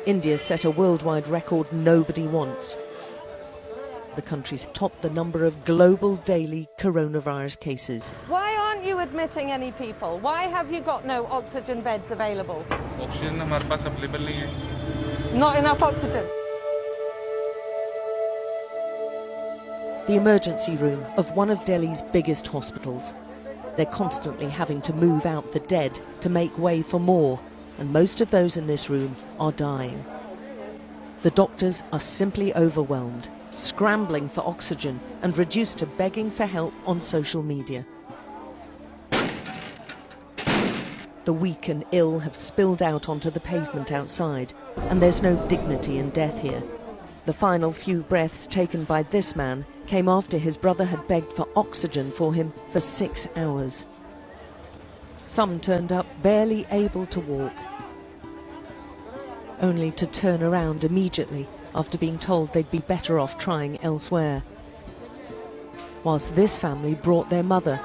India set a worldwide record nobody wants. The country's topped the number of global daily coronavirus cases. Why aren't you admitting any people? Why have you got no oxygen beds available? Oxygen हमारे पास available नहीं है. Not enough oxygen. The emergency room of one of Delhi's biggest hospitals. They're constantly having to move out the dead to make way for more, and most of those in this room are dying. The doctors are simply overwhelmed, scrambling for oxygen and reduced to begging for help on social media. The weak and ill have spilled out onto the pavement outside, and there's no dignity in death here. The final few breaths taken by this man came after his brother had begged for oxygen for him for 6 hours. Some turned up barely able to walk, only to turn around immediately after being told they'd be better off trying elsewhere. Whilst this family brought their mother,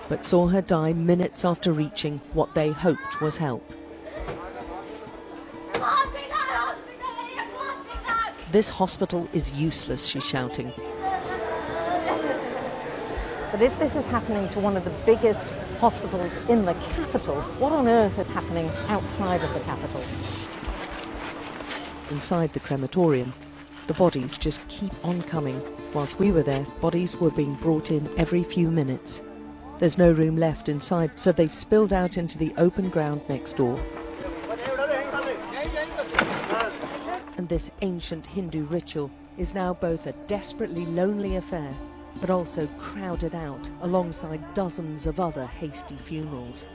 but saw her die minutes after reaching what they hoped was help. This hospital is useless, she's shouting. But if this is happening to one of the biggest hospitals in the capital, what on earth is happening outside of the capital? Inside the crematorium, the bodies just keep on coming. Whilst we were there, bodies were being brought in every few minutes. There's no room left inside, so they've spilled out into the open ground next door. And this ancient Hindu ritual is now both a desperately lonely affair, but also crowded out alongside dozens of other hasty funerals.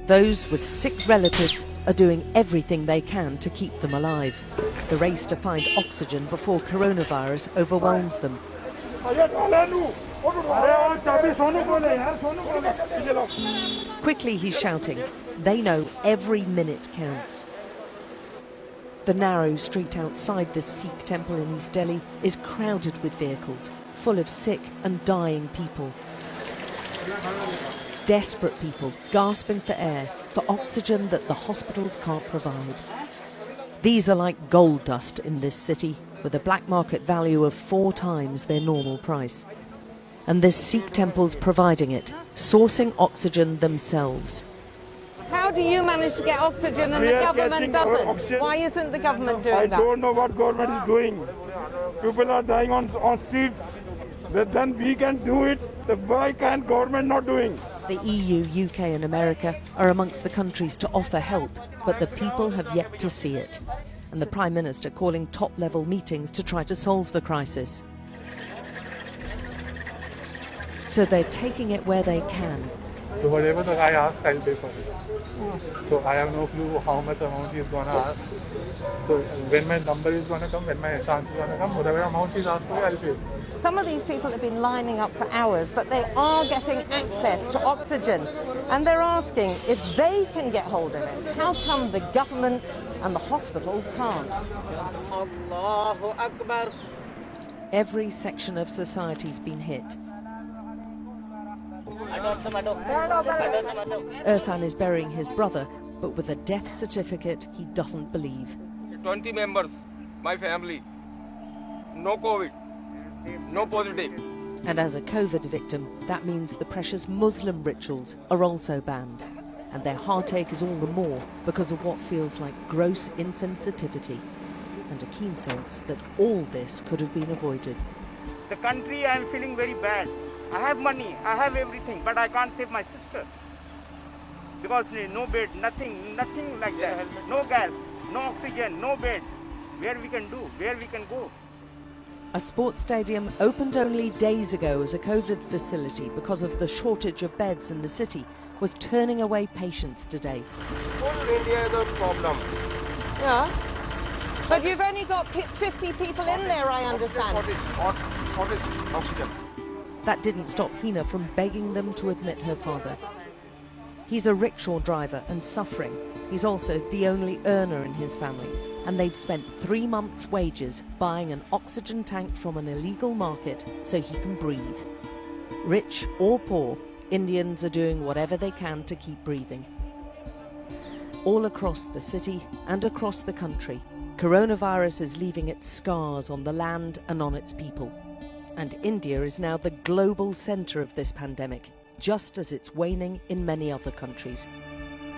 Those with sick relatives are doing everything they can to keep them alive. The race to find oxygen before coronavirus overwhelms them. Quickly he's shouting. They know every minute counts. The narrow street outside this Sikh temple in East Delhi is crowded with vehicles, full of sick and dying people. Desperate people gasping for air, for oxygen that the hospitals can't provide. These are like gold dust in this city, with a black market value of 4 times their normal price. And this Sikh temple's providing it, sourcing oxygen themselves. How do you manage to get oxygen and the government doesn't? Why isn't the government doing that? I don't know what government is doing. People are dying on streets. Then we can do it. Why can't government not doing? The EU, UK and America are amongst the countries to offer help, but the people have yet to see it. And the Prime Minister calling top-level meetings to try to solve the crisis. So they're taking it where they can. So whatever the guy asks, I'll pay for it. So I have no clue how much amount he's going to ask. So when my number is going to come, when my chance is going to come, whatever amount he's asked for, I'll pay. Some of these people have been lining up for hours, but they are getting access to oxygen. And they're asking if they can get hold of it. How come the government and the hospitals can't? Allahu Akbar. Every section of society's been hit. Irfan is burying his brother, but with a death certificate he doesn't believe. 20 members, my family, no COVID, no positive. And as a COVID victim, that means the precious Muslim rituals are also banned. And their heartache is all the more because of what feels like gross insensitivity and a keen sense that all this could have been avoided. The country, I am feeling very bad. I have money, I have everything, but I can't save my sister. Because no bed, nothing like that. No gas, no oxygen, no bed. Where we can do, where we can go. A sports stadium opened only days ago as a COVID facility because of the shortage of beds in the city was turning away patients today. Full India is a problem. Yeah. But you've only got 50 people in there, I understand. Oxygen. That didn't stop Hina from begging them to admit her father. He's a rickshaw driver and suffering. He's also the only earner in his family, and they've spent 3 months' wages buying an oxygen tank from an illegal market so he can breathe. Rich or poor, Indians are doing whatever they can to keep breathing. all across the city and across the country. Coronavirus is leaving its scars on the land and on its people. And India is now the global centre of this pandemic, just as it's waning in many other countries.